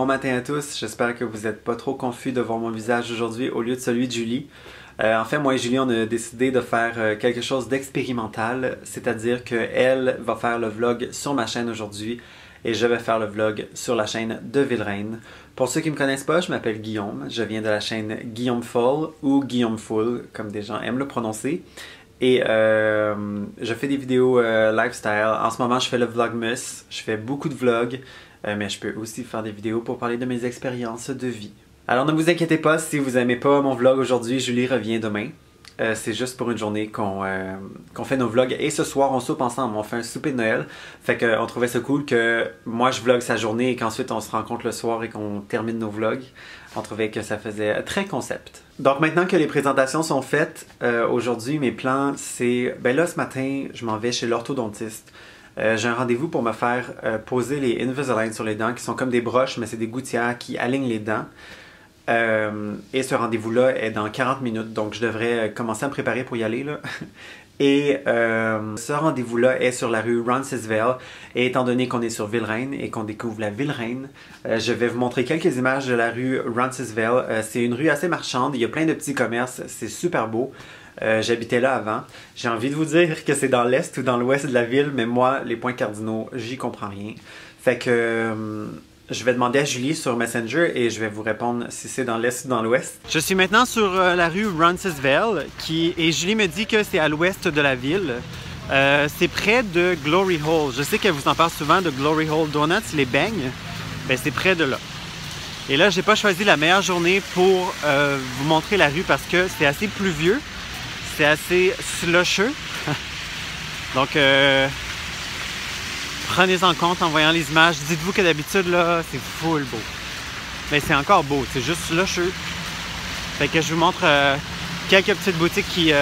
bon matin à tous, j'espère que vous n'êtes pas trop confus de voir mon visage aujourd'hui au lieu de celui de Julie. En fait, moi et Julie, on a décidé de faire quelque chose d'expérimental, c'est-à-dire qu'elle va faire le vlog sur ma chaîne aujourd'hui et je vais faire le vlog sur la chaîne de Villereine. Pour ceux qui ne me connaissent pas, je m'appelle Guillaume, je viens de la chaîne Guillaume Full ou Guillaume Full, comme des gens aiment le prononcer. Et je fais des vidéos lifestyle. En ce moment, je fais le Vlogmas. Je fais beaucoup de vlogs, mais je peux aussi faire des vidéos pour parler de mes expériences de vie. Alors ne vous inquiétez pas si vous n'aimez pas mon vlog aujourd'hui, Julie revient demain. C'est juste pour une journée qu'on fait nos vlogs. Et ce soir, on soupe ensemble. On fait un souper de Noël. Fait qu'on trouvait ça cool que moi, je vlog sa journée et qu'ensuite, on se rencontre le soir et qu'on termine nos vlogs. On trouvait que ça faisait très concept. Donc maintenant que les présentations sont faites, aujourd'hui, mes plans, c'est... Ben là, ce matin, je m'en vais chez l'orthodontiste. J'ai un rendez-vous pour me faire poser les Invisalign sur les dents, qui sont comme des broches, mais c'est des gouttières qui alignent les dents. Et ce rendez-vous-là est dans 40 minutes, donc je devrais commencer à me préparer pour y aller, là. Et ce rendez-vous-là est sur la rue Roncesvalles. Et étant donné qu'on est sur Villereine et qu'on découvre la Villereine, je vais vous montrer quelques images de la rue Roncesvalles. C'est une rue assez marchande, il y a plein de petits commerces, c'est super beau. J'habitais là avant. J'ai envie de vous dire que c'est dans l'est ou dans l'ouest de la ville, mais moi, les points cardinaux, j'y comprends rien. Fait que... je vais demander à Julie sur Messenger et je vais vous répondre si c'est dans l'est ou dans l'ouest. Je suis maintenant sur la rue Roncesvalles et Julie me dit que c'est à l'ouest de la ville. C'est près de Glory Hole. Je sais qu'elle vous en parle souvent de Glory Hole Donuts, les beignes. Ben, c'est près de là. Et là, j'ai pas choisi la meilleure journée pour vous montrer la rue parce que c'est assez pluvieux. C'est assez slusheux. Donc, prenez en compte en voyant les images. Dites-vous que d'habitude, là, c'est full beau. Mais c'est encore beau, c'est juste slusheux. Fait que je vous montre quelques petites boutiques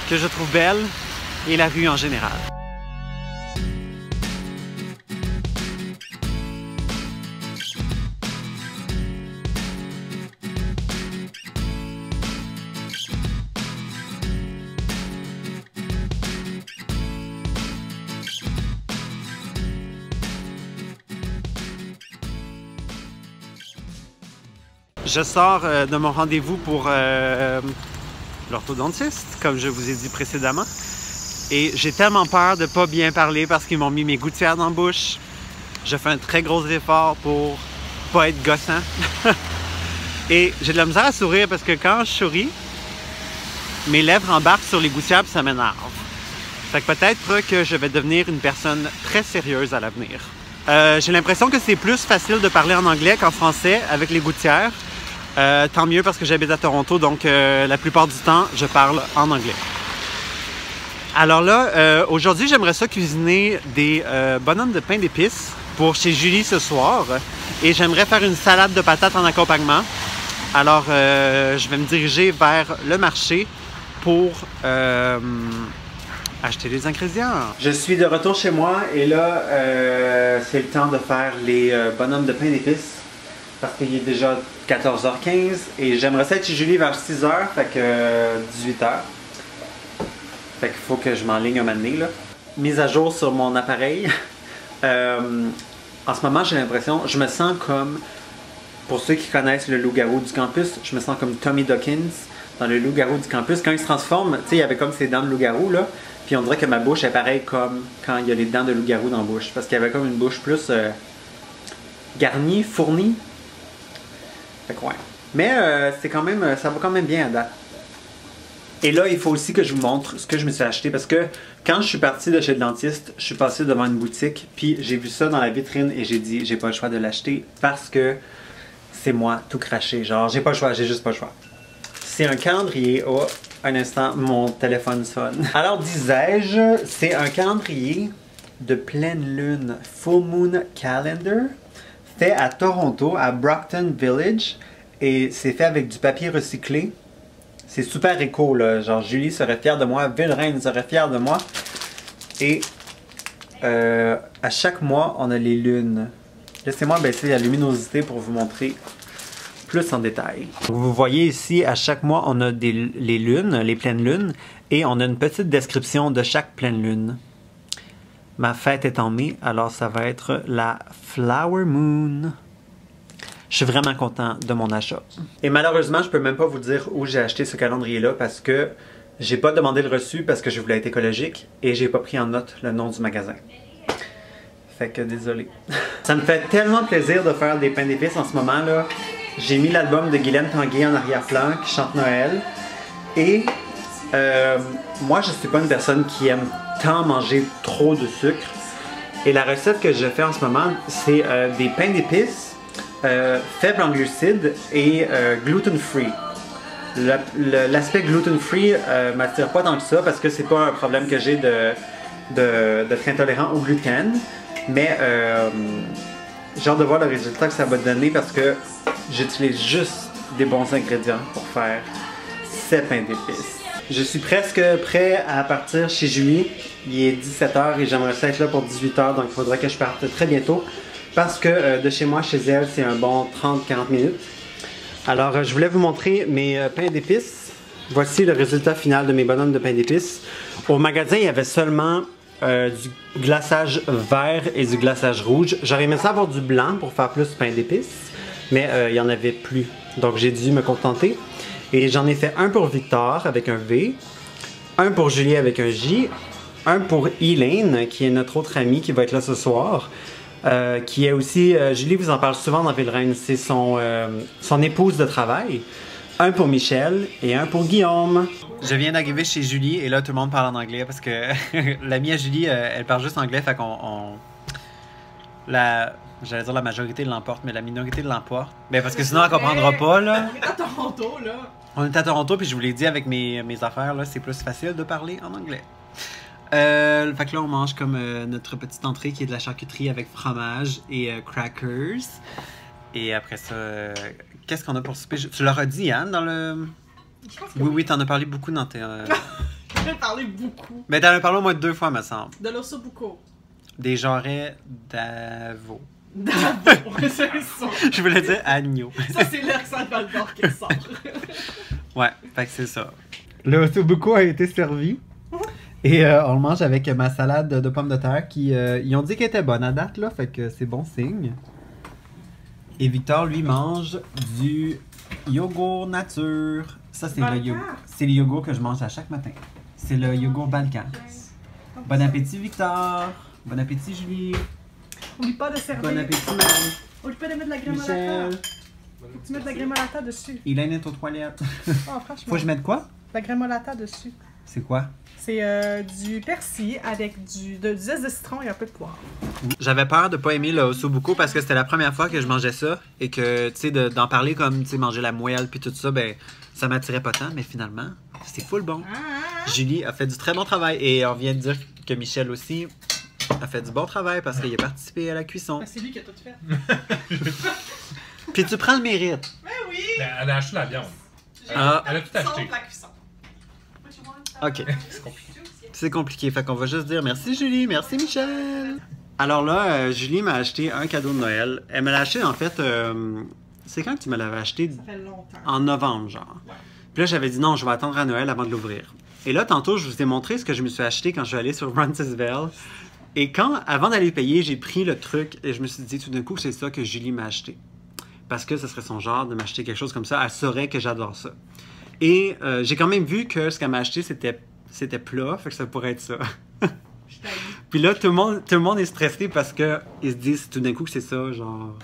que je trouve belles et la rue en général. Je sors de mon rendez-vous pour l'orthodontiste, comme je vous ai dit précédemment. Et j'ai tellement peur de ne pas bien parler parce qu'ils m'ont mis mes gouttières dans la bouche. Je fais un très gros effort pour pas être gossant. Et j'ai de la misère à sourire parce que quand je souris, mes lèvres embarquent sur les gouttières et ça m'énerve. Fait que peut-être que je vais devenir une personne très sérieuse à l'avenir. J'ai l'impression que c'est plus facile de parler en anglais qu'en français avec les gouttières. Tant mieux parce que j'habite à Toronto, donc la plupart du temps, je parle en anglais. Alors là, aujourd'hui, j'aimerais ça cuisiner des bonhommes de pain d'épices pour chez Julie ce soir. Et j'aimerais faire une salade de patates en accompagnement. Alors, je vais me diriger vers le marché pour acheter les ingrédients. Je suis de retour chez moi et là, c'est le temps de faire les bonhommes de pain d'épices. Parce qu'il est déjà 14h15 et j'aimerais ça être chez Julie vers 6h, fait que 18h. Fait qu'il faut que je m'enligne un moment donné, là. Mise à jour sur mon appareil. En ce moment, j'ai l'impression, je me sens comme, pour ceux qui connaissent le loup-garou du campus, je me sens comme Tommy Dawkins dans le loup-garou du campus. Quand il se transforme, tu sais, il y avait comme ses dents de loup-garou, là. Puis on dirait que ma bouche est pareille comme quand il y a les dents de loup-garou dans la bouche. Parce qu'il y avait comme une bouche plus garnie, fournie. Ouais. Mais c'est quand même, ça va quand même bien à date. Et là, il faut aussi que je vous montre ce que je me suis acheté parce que quand je suis parti de chez le dentiste, je suis passé devant une boutique puis j'ai vu ça dans la vitrine et j'ai dit j'ai pas le choix de l'acheter parce que c'est moi tout craché. Genre, j'ai pas le choix, j'ai juste pas le choix. C'est un calendrier. Oh, un instant, mon téléphone sonne. Alors, disais-je, c'est un calendrier de pleine lune, Full Moon Calendar. Fait à Toronto, à Brockton Village, et c'est fait avec du papier recyclé. C'est super éco, là. Genre, Julie serait fière de moi, Villereine serait fière de moi. Et à chaque mois, on a les lunes. Laissez-moi baisser la luminosité pour vous montrer plus en détail. Vous voyez ici, à chaque mois, on a les lunes, les pleines lunes, et on a une petite description de chaque pleine lune. Ma fête est en mai, alors ça va être la Flower Moon. Je suis vraiment content de mon achat. Et malheureusement, je peux même pas vous dire où j'ai acheté ce calendrier-là parce que j'ai pas demandé le reçu parce que je voulais être écologique et j'ai pas pris en note le nom du magasin. Fait que désolé. Ça me fait tellement plaisir de faire des pains d'épices en ce moment là. J'ai mis l'album de Guylaine Tanguay en arrière-plan qui chante Noël. Et moi, je suis pas une personne qui aime tant manger trop de sucre. Et la recette que je fais en ce moment, c'est des pains d'épices faibles en glucides et gluten-free. L'aspect gluten-free m'attire pas tant que ça parce que c'est pas un problème que j'ai d'être intolérant au gluten. Mais j'ai hâte de voir le résultat que ça va donner parce que j'utilise juste des bons ingrédients pour faire ces pains d'épices. Je suis presque prêt à partir chez Julie. Il est 17h et j'aimerais ça être là pour 18h, donc il faudrait que je parte très bientôt parce que de chez moi, chez elle, c'est un bon 30-40 minutes. Alors, je voulais vous montrer mes pains d'épices. Voici le résultat final de mes bonhommes de pains d'épices. Au magasin, il y avait seulement du glaçage vert et du glaçage rouge. J'aurais aimé ça avoir du blanc pour faire plus de pain d'épices, mais il n'y en avait plus. Donc j'ai dû me contenter. Et j'en ai fait un pour Victor avec un V, un pour Julie avec un J, un pour Elaine, qui est notre autre amie qui va être là ce soir, qui est aussi, Julie vous en parle souvent dans Ville-Reine, c'est son épouse de travail. Un pour Michel et un pour Guillaume. Je viens d'arriver chez Julie et là tout le monde parle en anglais parce que l'amie à Julie, elle parle juste anglais, fait qu'on... J'allais dire la majorité l'emporte, mais la minorité l'emporte. Ben parce que sinon elle comprendra pas là. On est à Toronto là. On est à Toronto puis je vous l'ai dit avec mes affaires là, c'est plus facile de parler en anglais. Fait que là on mange comme notre petite entrée qui est de la charcuterie avec fromage et crackers. Et après ça, qu'est-ce qu'on a pour souper? Tu l'auras dit, Anne, dans le... Oui, t'en as parlé beaucoup dans tes... J'en ai parlé beaucoup. Mais t'en as parlé au moins 2 fois, me semble. De l'ossobuco. Des jarrets d'avo. D'avo, c'est ça. Je voulais dire agneau. Ça, c'est l'accent de Val-d'Or qui sort. Ouais, fait que c'est ça. Le ossobuco a été servi. Et on le mange avec ma salade de pommes de terre qui... ils ont dit qu'elle était bonne à date, là, fait que c'est bon signe. Et Victor, lui, mange du yogourt nature. Ça, c'est le yogourt que je mange à chaque matin. C'est le yogourt Balkan. Bon appétit, Victor. Bon appétit, Julie. Oublie pas de servir. Bon appétit, Marie. Oublie pas de mettre de la grémolata. Michel. Faut que tu mettes de la grémolata dessus. Elaine est aux toilettes. Oh, franchement. Faut que je mette quoi? De la grémolata dessus. C'est quoi? C'est du persil avec du zeste de citron et un peu de poivre. J'avais peur de pas aimer le ossobuco parce que c'était la première fois que je mangeais ça et que, tu sais, d'en parler comme, tu sais, manger la moelle puis tout ça, ben, ça m'attirait pas tant, mais finalement, c'est full bon. Julie a fait du très bon travail et on vient de dire que Michel aussi a fait du bon travail parce qu'il a participé à la cuisson. C'est lui qui a tout fait. Puis tu prends le mérite. Mais oui! Ben, elle a acheté la viande. Ah. Elle a tout acheté. La cuisson. Ok. C'est compliqué, fait qu'on va juste dire merci Julie, merci Michel. Alors là, Julie m'a acheté un cadeau de Noël. Elle me l'a acheté en fait, c'est quand que tu me l'avais acheté? Ça fait longtemps. En novembre, genre. Puis là, j'avais dit non, je vais attendre à Noël avant de l'ouvrir. Et là, tantôt, je vous ai montré ce que je me suis acheté quand je suis allé sur Bronxville. Et avant d'aller payer, j'ai pris le truc et je me suis dit tout d'un coup que c'est ça que Julie m'a acheté. Parce que ce serait son genre de m'acheter quelque chose comme ça. Elle saurait que j'adore ça. Et j'ai quand même vu que ce qu'elle m'a acheté, c'était plat, fait que ça pourrait être ça. Puis là, tout le monde est stressé parce que ils se disent tout d'un coup que c'est ça, genre...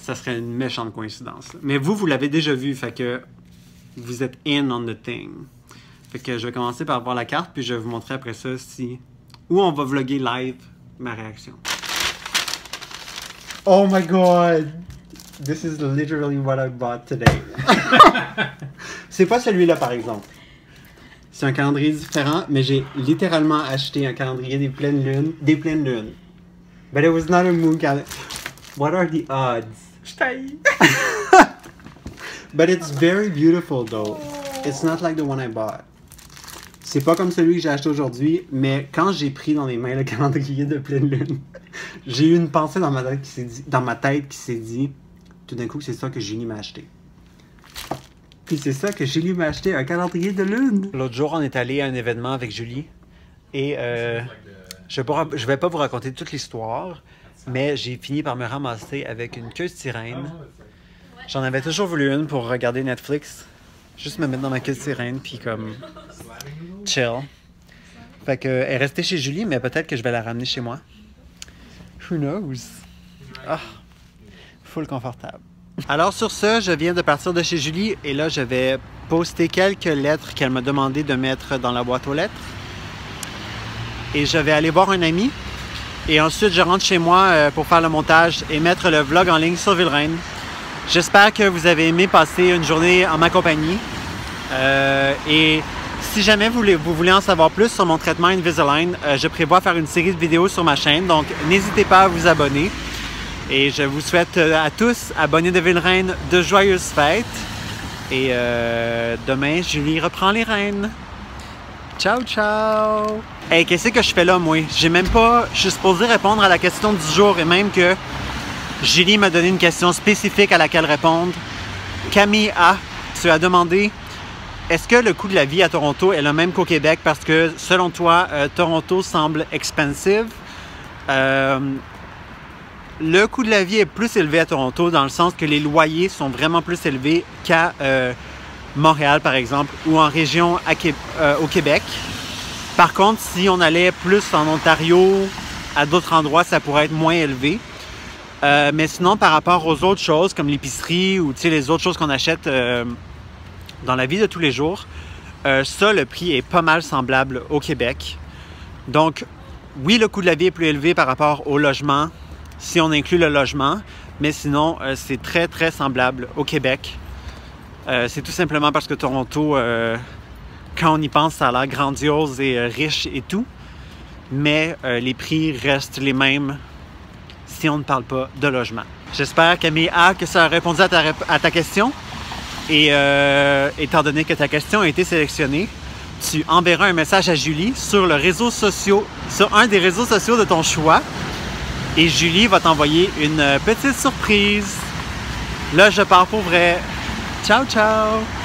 Ça serait une méchante coïncidence. Là. Mais vous l'avez déjà vu, fait que vous êtes in on the thing. Fait que je vais commencer par voir la carte, puis je vais vous montrer après ça si... Ou on va vlogger live ma réaction. Oh my god! This is literally what I bought today. C'est pas celui-là, par exemple. C'est un calendrier différent, mais j'ai littéralement acheté un calendrier des pleines lunes. Des pleines lunes. But it was not a moon calendar. What are the odds? Je taille. But it's very beautiful, though. It's not like the one I bought. C'est pas comme celui que j'ai acheté aujourd'hui, mais quand j'ai pris dans mes mains le calendrier de pleine lune, j'ai eu une pensée dans ma tête qui s'est dit, tout d'un coup, c'est ça que Julie m'a acheté. Puis c'est ça que Julie m'a acheté, un calendrier de lune. L'autre jour, on est allé à un événement avec Julie et Je vais pas vous raconter toute l'histoire, mais j'ai fini par me ramasser avec une queue de sirène. J'en avais toujours voulu une pour regarder Netflix. Juste me mettre dans ma queue de sirène, puis comme chill. Fait que elle est restée chez Julie, mais peut-être que je vais la ramener chez moi. Who knows? Ah, full confortable. Alors sur ce, je viens de partir de chez Julie et là je vais poster quelques lettres qu'elle m'a demandé de mettre dans la boîte aux lettres. Et je vais aller voir un ami. Et ensuite je rentre chez moi pour faire le montage et mettre le vlog en ligne sur Ville-Reine. J'espère que vous avez aimé passer une journée en ma compagnie. Et si jamais vous voulez en savoir plus sur mon traitement Invisalign, je prévois faire une série de vidéos sur ma chaîne. Donc n'hésitez pas à vous abonner. Et je vous souhaite à tous, abonnés de Ville-Reine, de joyeuses fêtes. Et demain, Julie reprend les rênes. Ciao, ciao! Hey, qu'est-ce que je fais là, moi? Je suis supposé répondre à la question du jour et même que Julie m'a donné une question spécifique à laquelle répondre. Camille A, tu as demandé, est-ce que le coût de la vie à Toronto est le même qu'au Québec? Parce que, selon toi, Toronto semble expensive. Le coût de la vie est plus élevé à Toronto dans le sens que les loyers sont vraiment plus élevés qu'à Montréal, par exemple, ou en région au Québec. Par contre, si on allait plus en Ontario, à d'autres endroits, ça pourrait être moins élevé. Mais sinon, par rapport aux autres choses, comme l'épicerie ou les autres choses qu'on achète dans la vie de tous les jours, ça, le prix est pas mal semblable au Québec. Donc, oui, le coût de la vie est plus élevé par rapport au logement, si on inclut le logement, mais sinon, c'est très, très semblable au Québec. C'est tout simplement parce que Toronto, quand on y pense, ça a l'air grandiose et riche et tout, mais les prix restent les mêmes si on ne parle pas de logement. J'espère, Camille A, que ça a répondu à ta question. Et étant donné que ta question a été sélectionnée, tu enverras un message à Julie sur un des réseaux sociaux de ton choix. Et Julie va t'envoyer une petite surprise. Là, je pars pour vrai. Ciao, ciao!